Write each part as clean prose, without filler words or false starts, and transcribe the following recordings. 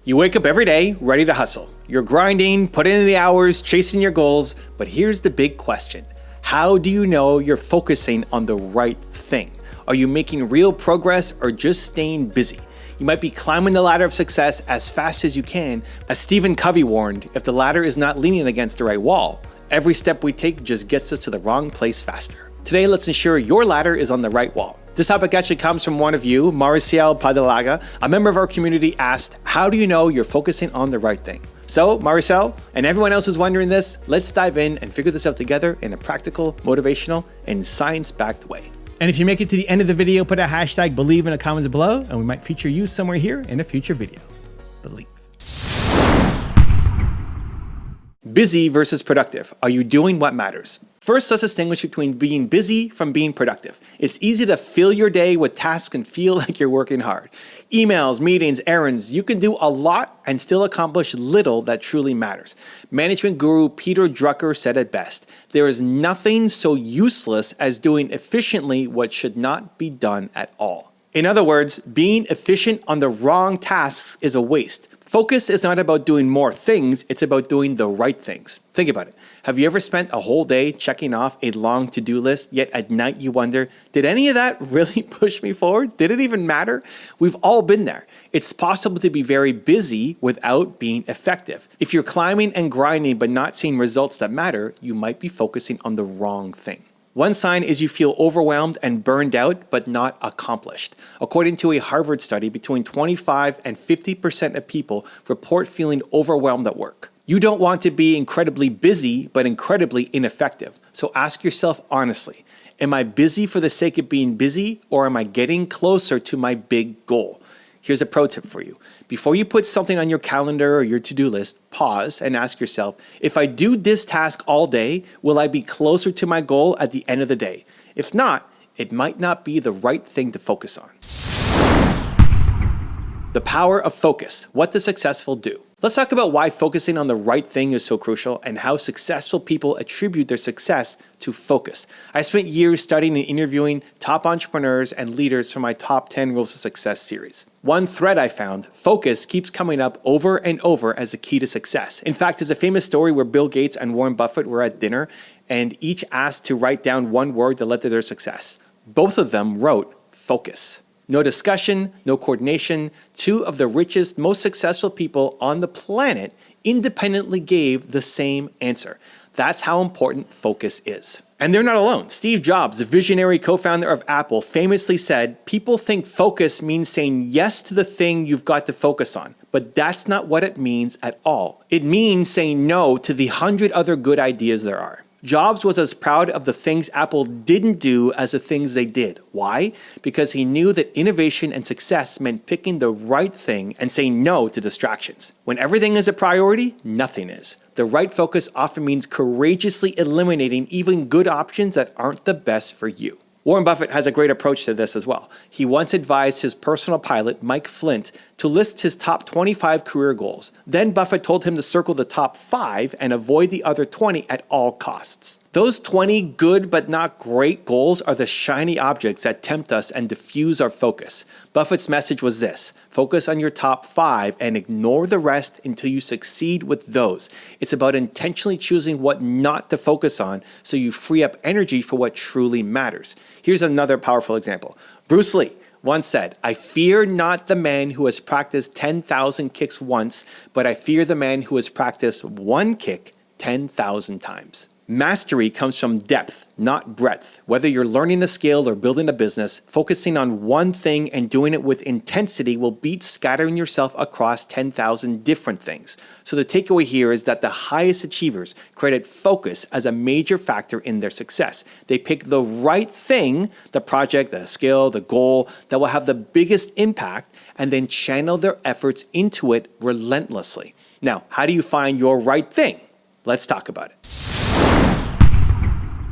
You wake up every day ready to hustle. You're grinding, putting in the hours, chasing your goals, but here's the big question. How do you know you're focusing on the right thing? Are you making real progress or just staying busy? You might be climbing the ladder of success as fast as you can. As Stephen Covey warned, if the ladder is not leaning against the right wall, every step we take just gets us to the wrong place faster. Today, let's ensure your ladder is on the right wall. This topic actually comes from one of you, Mariciel Padalaga. A member of our community asked, how do you know you're focusing on the right thing? So, Maricel, and everyone else who's wondering this, let's dive in and figure this out together in a practical, motivational, and science-backed way. And if you make it to the end of the video, put a hashtag believe in the comments below, and we might feature you somewhere here in a future video. Believe. Busy versus productive. Are you doing what matters? First, let's distinguish between being busy from being productive. It's easy to fill your day with tasks and feel like you're working hard. Emails, meetings, errands, you can do a lot and still accomplish little that truly matters. Management guru Peter Drucker said it best, there is nothing so useless as doing efficiently what should not be done at all. In other words, being efficient on the wrong tasks is a waste. Focus is not about doing more things, it's about doing the right things. Think about it. Have you ever spent a whole day checking off a long to-do list, yet at night you wonder, did any of that really push me forward? Did it even matter? We've all been there. It's possible to be very busy without being effective. If you're climbing and grinding but not seeing results that matter, you might be focusing on the wrong thing. One sign is you feel overwhelmed and burned out, but not accomplished. According to a Harvard study, between 25 and 50% of people report feeling overwhelmed at work. You don't want to be incredibly busy, but incredibly ineffective. So ask yourself honestly, am I busy for the sake of being busy, or am I getting closer to my big goal? Here's a pro tip for you. Before you put something on your calendar or your to-do list, pause and ask yourself, if I do this task all day, will I be closer to my goal at the end of the day? If not, it might not be the right thing to focus on. The power of focus, what the successful do. Let's talk about why focusing on the right thing is so crucial and how successful people attribute their success to focus. I spent years studying and interviewing top entrepreneurs and leaders for my top 10 rules of success series. One thread I found, focus, keeps coming up over and over as a key to success. In fact, there's a famous story where Bill Gates and Warren Buffett were at dinner and each asked to write down one word that led to their success. Both of them wrote focus. No discussion, no coordination. Two of the richest, most successful people on the planet independently gave the same answer. That's how important focus is. And they're not alone. Steve Jobs, the visionary co-founder of Apple, famously said, people think focus means saying yes to the thing you've got to focus on. But that's not what it means at all. It means saying no to the 100 other good ideas there are. Jobs was as proud of the things Apple didn't do as the things they did. Why? Because he knew that innovation and success meant picking the right thing and saying no to distractions. When everything is a priority, nothing is. The right focus often means courageously eliminating even good options that aren't the best for you. Warren Buffett has a great approach to this as well. He once advised his personal pilot, Mike Flint, to list his top 25 career goals. Then Buffett told him to circle the top 5 and avoid the other 20 at all costs. Those 20 good but not great goals are the shiny objects that tempt us and diffuse our focus. Buffett's message was this: focus on your top 5 and ignore the rest until you succeed with those. It's about intentionally choosing what not to focus on so you free up energy for what truly matters. Here's another powerful example. Bruce Lee once said, I fear not the man who has practiced 10,000 kicks once, but I fear the man who has practiced one kick 10,000 times. Mastery comes from depth, not breadth. Whether you're learning a skill or building a business, focusing on one thing and doing it with intensity will beat scattering yourself across 10,000 different things. So the takeaway here is that the highest achievers credit focus as a major factor in their success. They pick the right thing, the project, the skill, the goal that will have the biggest impact, and then channel their efforts into it relentlessly. Now, how do you find your right thing? Let's talk about it.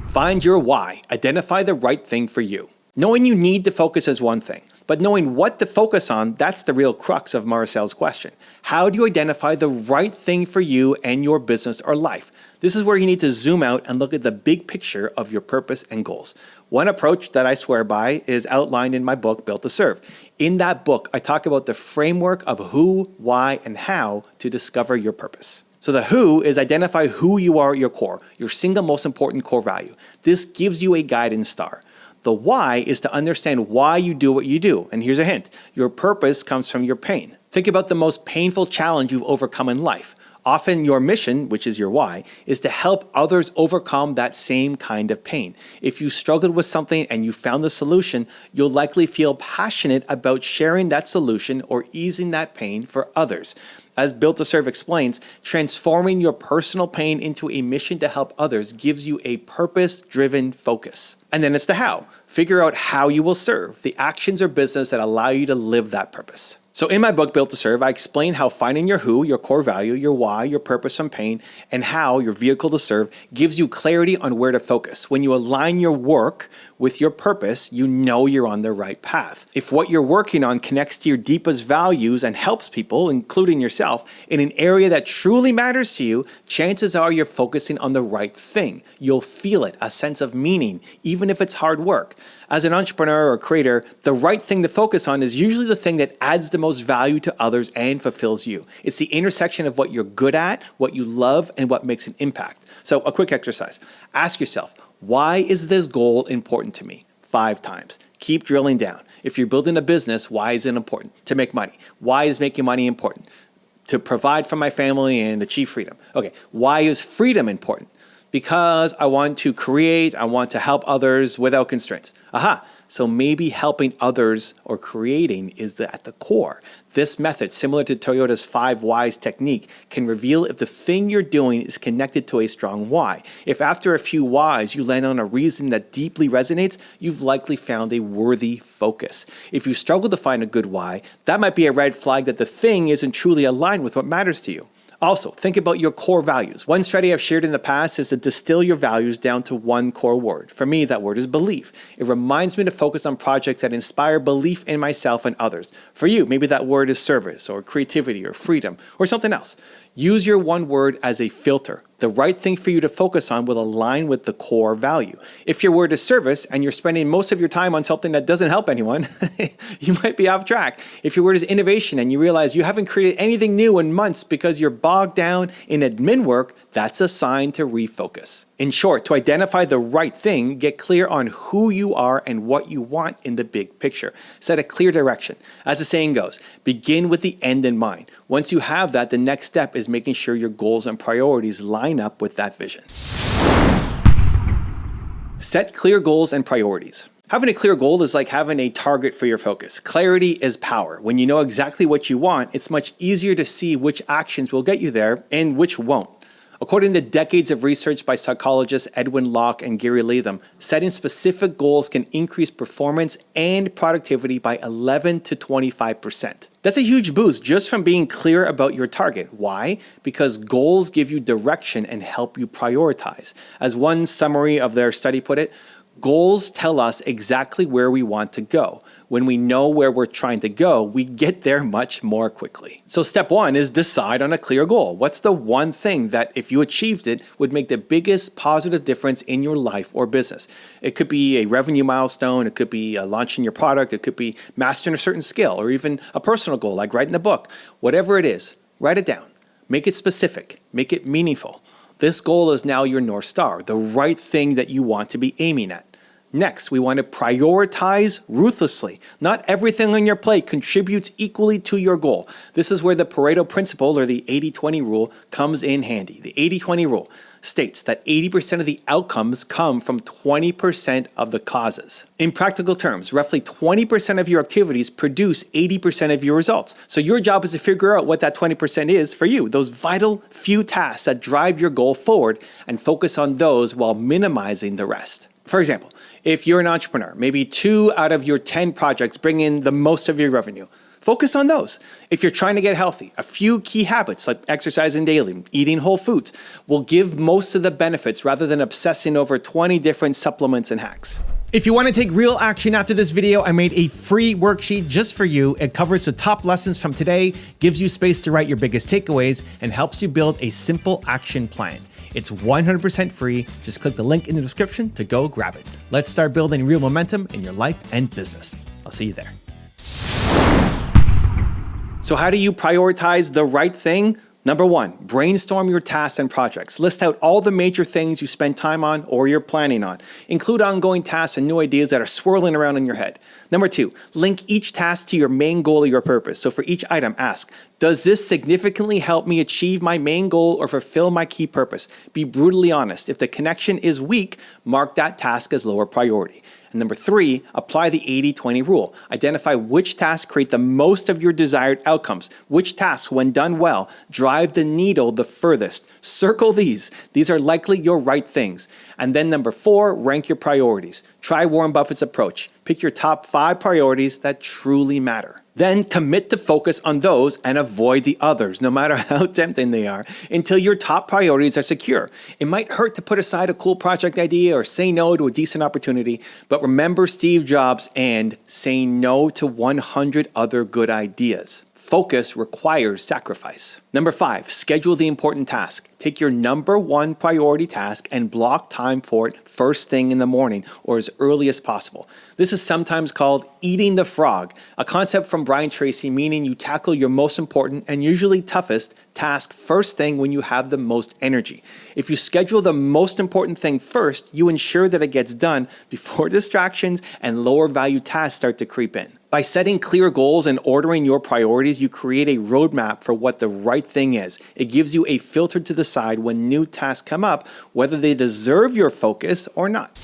Find your why. Identify the right thing for you. Knowing you need to focus is one thing, but knowing what to focus on, that's the real crux of Maricel's question. How do you identify the right thing for you and your business or life? This is where you need to zoom out and look at the big picture of your purpose and goals. One approach that I swear by is outlined in my book, Built to Serve. In that book, I talk about the framework of who, why, and how to discover your purpose. So the who is identify who you are at your core, your single most important core value. This gives you a guidance star. The why is to understand why you do what you do. And here's a hint. Your purpose comes from your pain. Think about the most painful challenge you've overcome in life. Often your mission, which is your why, is to help others overcome that same kind of pain. If you struggled with something and you found the solution, you'll likely feel passionate about sharing that solution or easing that pain for others. As Built to Serve explains, transforming your personal pain into a mission to help others gives you a purpose-driven focus. And then it's the how. Figure out how you will serve, the actions or business that allow you to live that purpose. So in my book, Built to Serve, I explain how finding your who, your core value, your why, your purpose from pain, and how, your vehicle to serve, gives you clarity on where to focus. When you align your work with your purpose, you know you're on the right path. If what you're working on connects to your deepest values and helps people, including yourself, in an area that truly matters to you, chances are you're focusing on the right thing. You'll feel it, a sense of meaning, even if it's hard work. As an entrepreneur or creator, the right thing to focus on is usually the thing that adds the most value to others and fulfills you. It's the intersection of what you're good at, what you love, and what makes an impact. So a quick exercise. Ask yourself, why is this goal important to me? 5 times. Keep drilling down. If you're building a business, why is it important? To make money. Why is making money important? To provide for my family and achieve freedom. Okay, why is freedom important? Because I want to create, I want to help others without constraints. Aha, so maybe helping others or creating is at the core. This method, similar to Toyota's 5 whys technique, can reveal if the thing you're doing is connected to a strong why. If after a few whys you land on a reason that deeply resonates, you've likely found a worthy focus. If you struggle to find a good why, that might be a red flag that the thing isn't truly aligned with what matters to you. Also, think about your core values. One strategy I've shared in the past is to distill your values down to one core word. For me, that word is belief. It reminds me to focus on projects that inspire belief in myself and others. For you, maybe that word is service or creativity or freedom or something else. Use your one word as a filter. The right thing for you to focus on will align with the core value. If your word is service and you're spending most of your time on something that doesn't help anyone, you might be off track. If your word is innovation and you realize you haven't created anything new in months because you're bogged down in admin work, that's a sign to refocus. In short, to identify the right thing, get clear on who you are and what you want in the big picture. Set a clear direction. As the saying goes, begin with the end in mind. Once you have that, the next step is making sure your goals and priorities line up with that vision. Set clear goals and priorities. Having a clear goal is like having a target for your focus. Clarity is power. When you know exactly what you want, it's much easier to see which actions will get you there and which won't. According to decades of research by psychologists Edwin Locke and Gary Latham, setting specific goals can increase performance and productivity by 11 to 25%. That's a huge boost just from being clear about your target. Why? Because goals give you direction and help you prioritize. As one summary of their study put it, goals tell us exactly where we want to go. When we know where we're trying to go, we get there much more quickly. So step 1 is decide on a clear goal. What's the one thing that if you achieved it would make the biggest positive difference in your life or business? It could be a revenue milestone, it could be launching your product, it could be mastering a certain skill, or even a personal goal like writing a book. Whatever it is, write it down. Make it specific, make it meaningful. This goal is now your North Star, the right thing that you want to be aiming at. Next, we want to prioritize ruthlessly. Not everything on your plate contributes equally to your goal. This is where the Pareto principle or the 80-20 rule comes in handy. The 80-20 rule states that 80% of the outcomes come from 20% of the causes. In practical terms, roughly 20% of your activities produce 80% of your results. So your job is to figure out what that 20% is for you, those vital few tasks that drive your goal forward, and focus on those while minimizing the rest. For example, if you're an entrepreneur, maybe 2 out of your 10 projects bring in the most of your revenue. Focus on those. If you're trying to get healthy, a few key habits like exercising daily, eating whole foods will give most of the benefits rather than obsessing over 20 different supplements and hacks. If you want to take real action after this video, I made a free worksheet just for you. It covers the top lessons from today, gives you space to write your biggest takeaways, and helps you build a simple action plan. It's 100% free. Just click the link in the description to go grab it. Let's start building real momentum in your life and business. I'll see you there. So how do you prioritize the right thing? Number one, brainstorm your tasks and projects. List out all the major things you spend time on or you're planning on. Include ongoing tasks and new ideas that are swirling around in your head. Number two, link each task to your main goal or your purpose. So for each item, ask, does this significantly help me achieve my main goal or fulfill my key purpose? Be brutally honest. If the connection is weak, mark that task as lower priority. And number three, apply the 80-20 rule. Identify which tasks create the most of your desired outcomes. Which tasks, when done well, drive the needle the furthest. Circle these. These are likely your right things. And then number four, rank your priorities. Try Warren Buffett's approach. Pick your top 5 priorities that truly matter. Then commit to focus on those and avoid the others, no matter how tempting they are, until your top priorities are secure. It might hurt to put aside a cool project idea or say no to a decent opportunity, but remember Steve Jobs and say no to 100 other good ideas. Focus requires sacrifice. Number 5, schedule the important task. Take your number 1 priority task and block time for it first thing in the morning or as early as possible. This is sometimes called eating the frog, a concept from Brian Tracy, meaning you tackle your most important and usually toughest task first thing when you have the most energy. If you schedule the most important thing first, you ensure that it gets done before distractions and lower value tasks start to creep in. By setting clear goals and ordering your priorities, you create a roadmap for what the right thing is. It gives you a filter to decide when new tasks come up, whether they deserve your focus or not.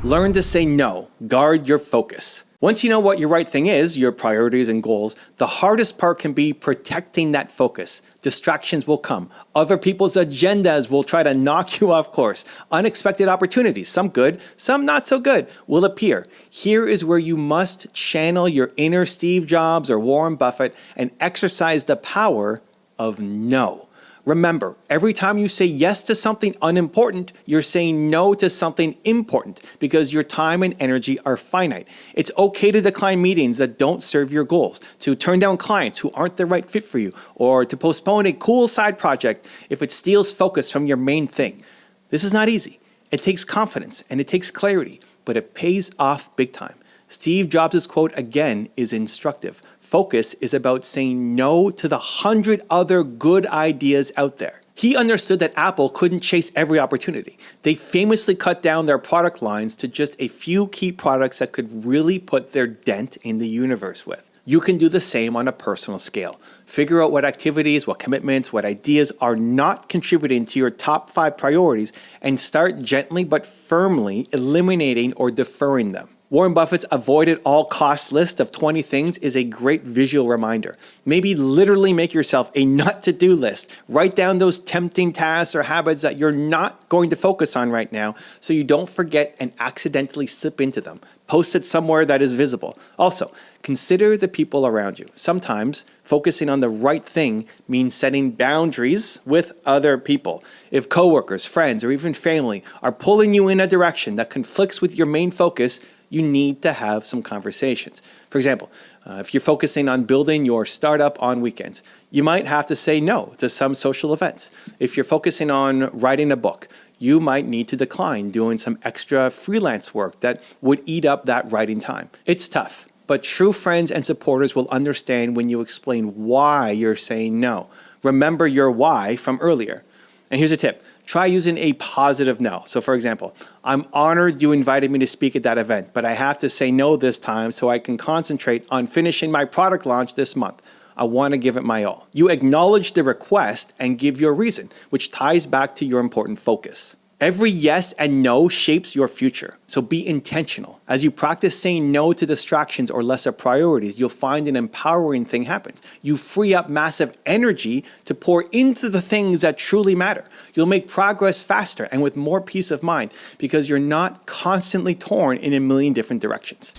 Learn to say no. Guard your focus. Once you know what your right thing is, your priorities and goals, the hardest part can be protecting that focus. Distractions will come. Other people's agendas will try to knock you off course. Unexpected opportunities, some good, some not so good, will appear. Here is where you must channel your inner Steve Jobs or Warren Buffett and exercise the power of no. Remember, every time you say yes to something unimportant, you're saying no to something important because your time and energy are finite. It's okay to decline meetings that don't serve your goals, to turn down clients who aren't the right fit for you, or to postpone a cool side project if it steals focus from your main thing. This is not easy. It takes confidence and it takes clarity, but it pays off big time. Steve Jobs' quote again is instructive. Focus is about saying no to the 100 other good ideas out there. He understood that Apple couldn't chase every opportunity. They famously cut down their product lines to just a few key products that could really put their dent in the universe with. You can do the same on a personal scale. Figure out what activities, what commitments, what ideas are not contributing to your top 5 priorities and start gently but firmly eliminating or deferring them. Warren Buffett's avoid at all costs list of 20 things is a great visual reminder. Maybe literally make yourself a not to do list. Write down those tempting tasks or habits that you're not going to focus on right now so you don't forget and accidentally slip into them. Post it somewhere that is visible. Also, consider the people around you. Sometimes focusing on the right thing means setting boundaries with other people. If coworkers, friends, or even family are pulling you in a direction that conflicts with your main focus, you need to have some conversations. For example, if you're focusing on building your startup on weekends, you might have to say no to some social events. If you're focusing on writing a book, you might need to decline doing some extra freelance work that would eat up that writing time. It's tough, but true friends and supporters will understand when you explain why you're saying no. Remember your why from earlier. And here's a tip. Try using a positive no. So for example, I'm honored you invited me to speak at that event, but I have to say no this time so I can concentrate on finishing my product launch this month. I want to give it my all. You acknowledge the request and give your reason, which ties back to your important focus. Every yes and no shapes your future, so be intentional. As you practice saying no to distractions or lesser priorities, you'll find an empowering thing happens. You free up massive energy to pour into the things that truly matter. You'll make progress faster and with more peace of mind because you're not constantly torn in a million different directions.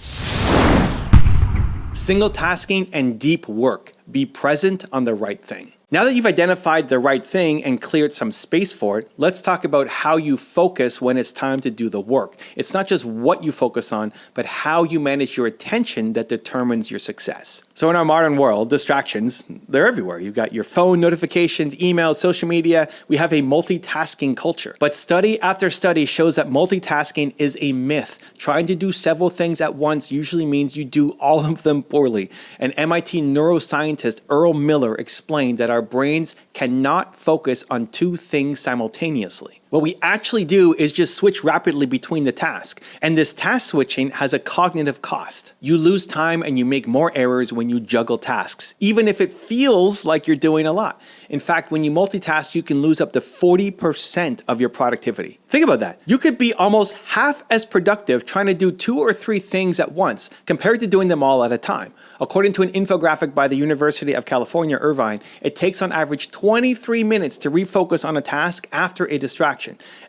Single tasking and deep work. Be present on the right thing. Now that you've identified the right thing and cleared some space for it, let's talk about how you focus when it's time to do the work. It's not just what you focus on, but how you manage your attention that determines your success. So in our modern world, distractions, they're everywhere. You've got your phone notifications, emails, social media. We have a multitasking culture. But study after study shows that multitasking is a myth. Trying to do several things at once usually means you do all of them poorly. And MIT neuroscientist Earl Miller explained that our brains cannot focus on two things simultaneously. What we actually do is just switch rapidly between the tasks, and this task switching has a cognitive cost. You lose time and you make more errors when you juggle tasks, even if it feels like you're doing a lot. In fact, when you multitask, you can lose up to 40% of your productivity. Think about that. You could be almost half as productive trying to do 2 or 3 things at once compared to doing them all at a time. According to an infographic by the University of California, Irvine, it takes on average 23 minutes to refocus on a task after a distraction.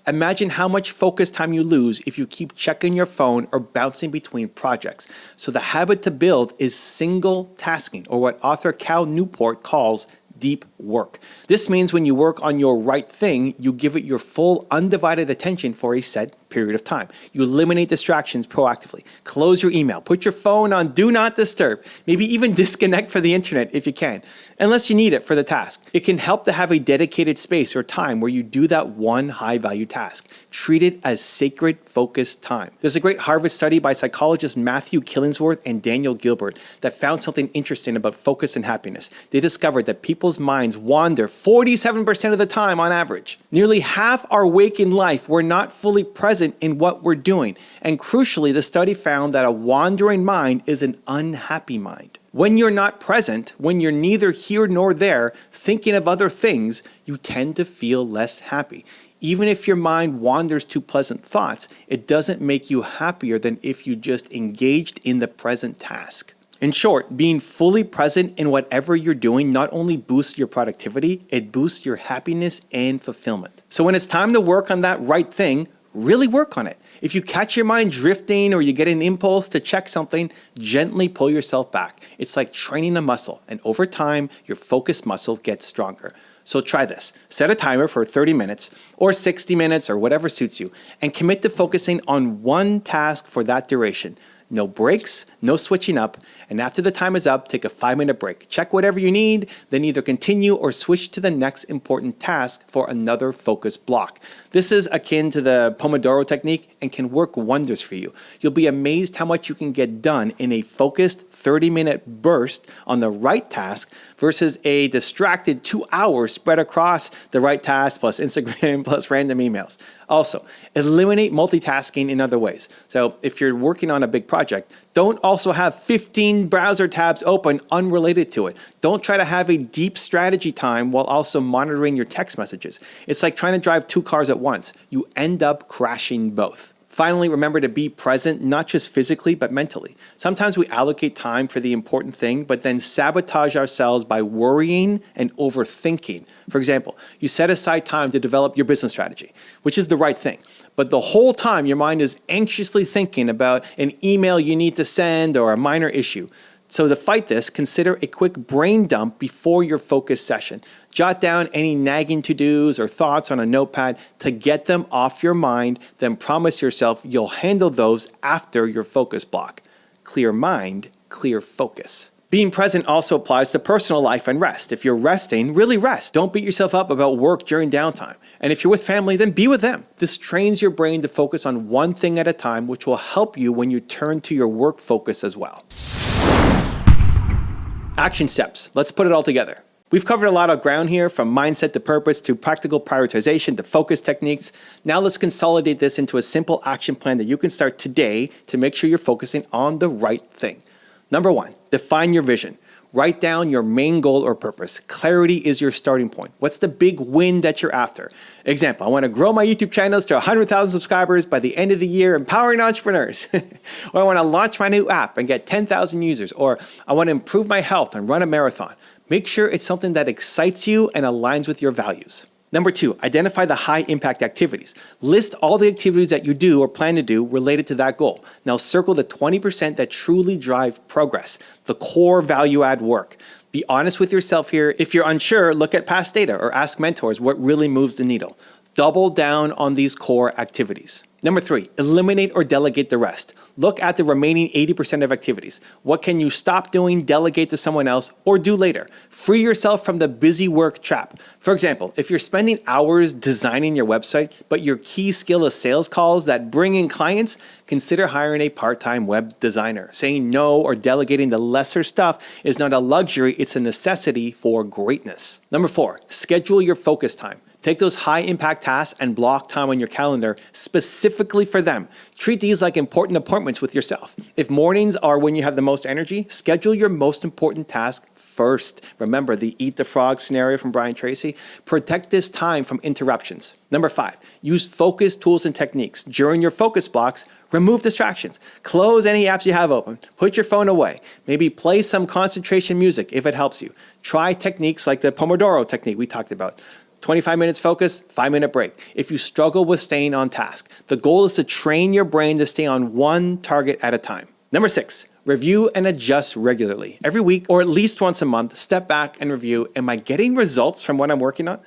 Imagine how much focus time you lose if you keep checking your phone or bouncing between projects. So the habit to build is single tasking, or what author Cal Newport calls deep work. This means when you work on your right thing, you give it your full undivided attention for a set period of time. You eliminate distractions proactively. Close your email. Put your phone on do not disturb. Maybe even disconnect from the internet if you can, unless you need it for the task. It can help to have a dedicated space or time where you do that one high-value task. Treat it as sacred, focused time. There's a great Harvard study by psychologists Matthew Killingsworth and Daniel Gilbert that found something interesting about focus and happiness. They discovered that people's minds wander 47% of the time on average. Nearly half our waking life, we're not fully present in what we're doing. And crucially, the study found that a wandering mind is an unhappy mind. When you're not present, when you're neither here nor there, thinking of other things, you tend to feel less happy. Even if your mind wanders to pleasant thoughts, it doesn't make you happier than if you just engaged in the present task. In short, being fully present in whatever you're doing not only boosts your productivity, it boosts your happiness and fulfillment. So when it's time to work on that right thing, really work on it. If you catch your mind drifting or you get an impulse to check something, gently pull yourself back. It's like training a muscle, and over time, your focus muscle gets stronger. So try this. Set a timer for 30 minutes or 60 minutes or whatever suits you, and commit to focusing on one task for that duration. No breaks, no switching up, and after the time is up, take a 5-minute break. Check whatever you need, then either continue or switch to the next important task for another focus block. This is akin to the Pomodoro technique and can work wonders for you. You'll be amazed how much you can get done in a focused 30-minute burst on the right task versus a distracted 2 hours spread across the right task plus Instagram plus random emails. Also, eliminate multitasking in other ways. So if you're working on a big project, don't also have 15 browser tabs open unrelated to it. Don't try to have a deep strategy time while also monitoring your text messages. It's like trying to drive 2 cars at once. You end up crashing both. Finally, remember to be present, not just physically, but mentally. Sometimes we allocate time for the important thing, but then sabotage ourselves by worrying and overthinking. For example, you set aside time to develop your business strategy, which is the right thing. But the whole time your mind is anxiously thinking about an email you need to send or a minor issue. So to fight this, consider a quick brain dump before your focus session. Jot down any nagging to-dos or thoughts on a notepad to get them off your mind, then promise yourself you'll handle those after your focus block. Clear mind, clear focus. Being present also applies to personal life and rest. If you're resting, really rest. Don't beat yourself up about work during downtime. And if you're with family, then be with them. This trains your brain to focus on one thing at a time, which will help you when you turn to your work focus as well. Action steps. Let's put it all together. We've covered a lot of ground here, from mindset to purpose to practical prioritization to focus techniques. Now let's consolidate this into a simple action plan that you can start today to make sure you're focusing on the right thing. Number 1, define your vision. Write down your main goal or purpose. Clarity is your starting point. What's the big win that you're after? Example, I want to grow my YouTube channels to 100,000 subscribers by the end of the year, empowering entrepreneurs. Or I want to launch my new app and get 10,000 users. Or I want to improve my health and run a marathon. Make sure it's something that excites you and aligns with your values. Number 2, identify the high impact activities. List all the activities that you do or plan to do related to that goal. Now circle the 20% that truly drive progress, the core value add work. Be honest with yourself here. If you're unsure, look at past data or ask mentors what really moves the needle. Double down on these core activities. Number 3, eliminate or delegate the rest. Look at the remaining 80% of activities. What can you stop doing, delegate to someone else, or do later? Free yourself from the busy work trap. For example, if you're spending hours designing your website, but your key skill is sales calls that bring in clients, consider hiring a part-time web designer. Saying no or delegating the lesser stuff is not a luxury, it's a necessity for greatness. Number 4, schedule your focus time. Take those high impact tasks and block time on your calendar specifically for them. Treat these like important appointments with yourself. If mornings are when you have the most energy, schedule your most important task first. Remember the eat the frog scenario from Brian Tracy? Protect this time from interruptions. Number 5, use focus tools and techniques. During your focus blocks, remove distractions. Close any apps you have open. Put your phone away. Maybe play some concentration music if it helps you. Try techniques like the Pomodoro technique we talked about. 25 minutes focus, 5-minute break. If you struggle with staying on task, the goal is to train your brain to stay on one target at a time. Number 6, review and adjust regularly. Every week or at least once a month, step back and review, am I getting results from what I'm working on?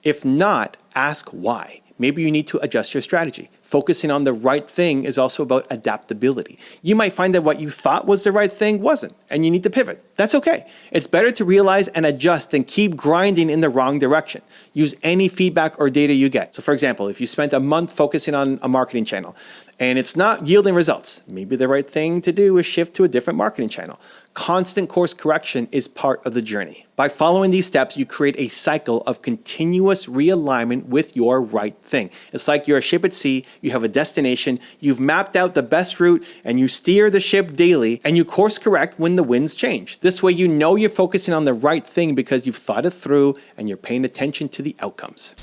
If not, ask why. Maybe you need to adjust your strategy. Focusing on the right thing is also about adaptability. You might find that what you thought was the right thing wasn't, and you need to pivot. That's okay. It's better to realize and adjust than keep grinding in the wrong direction. Use any feedback or data you get. So for example, if you spent a month focusing on a marketing channel and it's not yielding results, maybe the right thing to do is shift to a different marketing channel. Constant course correction is part of the journey. By following these steps, you create a cycle of continuous realignment with your right thing. It's like you're a ship at sea, you have a destination, you've mapped out the best route, and you steer the ship daily, and you course correct when the winds change. This way you know you're focusing on the right thing because you've thought it through and you're paying attention to the outcomes.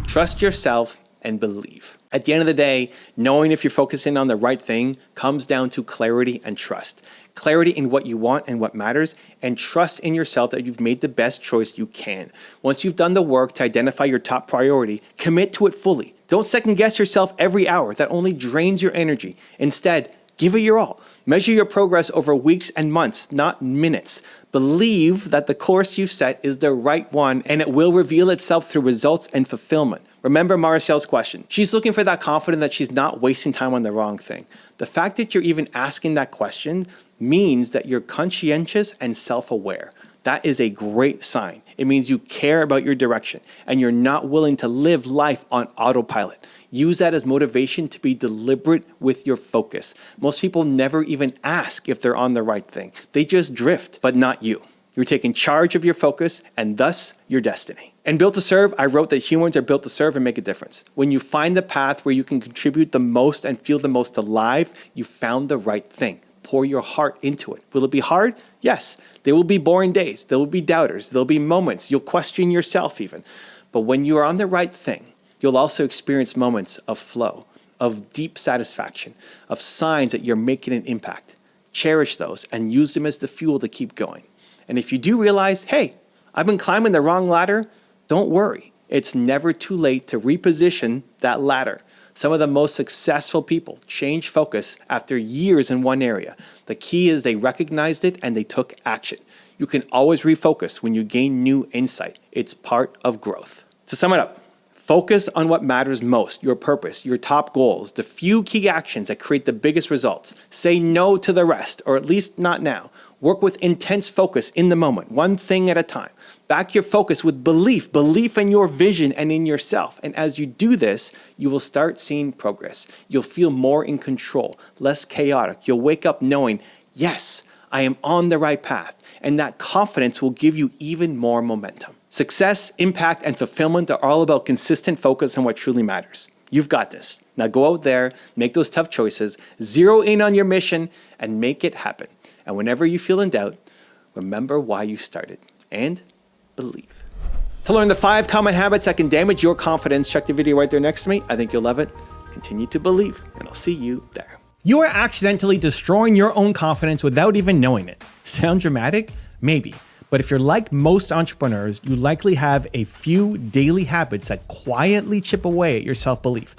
Trust yourself and believe. At the end of the day, knowing if you're focusing on the right thing comes down to clarity and trust. Clarity in what you want and what matters, and trust in yourself that you've made the best choice you can. Once you've done the work to identify your top priority, commit to it fully. Don't second guess yourself every hour. That only drains your energy. Instead, give it your all. Measure your progress over weeks and months, not minutes. Believe that the course you've set is the right one, and it will reveal itself through results and fulfillment. Remember Marcel's question. She's looking for that confidence that she's not wasting time on the wrong thing. The fact that you're even asking that question means that you're conscientious and self-aware. That is a great sign. It means you care about your direction and you're not willing to live life on autopilot. Use that as motivation to be deliberate with your focus. Most people never even ask if they're on the right thing. They just drift, but not you. You're taking charge of your focus and thus your destiny. In Built to Serve, I wrote that humans are built to serve and make a difference. When you find the path where you can contribute the most and feel the most alive, you found the right thing. Pour your heart into it. Will it be hard? Yes. There will be boring days. There will be doubters. There'll be moments. You'll question yourself even. But when you are on the right thing, you'll also experience moments of flow, of deep satisfaction, of signs that you're making an impact. Cherish those and use them as the fuel to keep going. And if you do realize, hey, I've been climbing the wrong ladder, don't worry. It's never too late to reposition that ladder. Some of the most successful people change focus after years in one area. The key is they recognized it and they took action. You can always refocus when you gain new insight. It's part of growth. To sum it up, focus on what matters most, your purpose, your top goals, the few key actions that create the biggest results. Say no to the rest, or at least not now. Work with intense focus in the moment, one thing at a time. Back your focus with belief in your vision and in yourself. And as you do this, you will start seeing progress. You'll feel more in control, less chaotic. You'll wake up knowing, yes, I am on the right path. And that confidence will give you even more momentum. Success, impact, and fulfillment are all about consistent focus on what truly matters. You've got this. Now go out there, make those tough choices, zero in on your mission, and make it happen. And whenever you feel in doubt, remember why you started and believe. To learn the 5 common habits that can damage your confidence, check the video right there next to me. I think you'll love it. Continue to believe, and I'll see you there. You are accidentally destroying your own confidence without even knowing it. Sound dramatic? Maybe. But if you're like most entrepreneurs, you likely have a few daily habits that quietly chip away at your self-belief.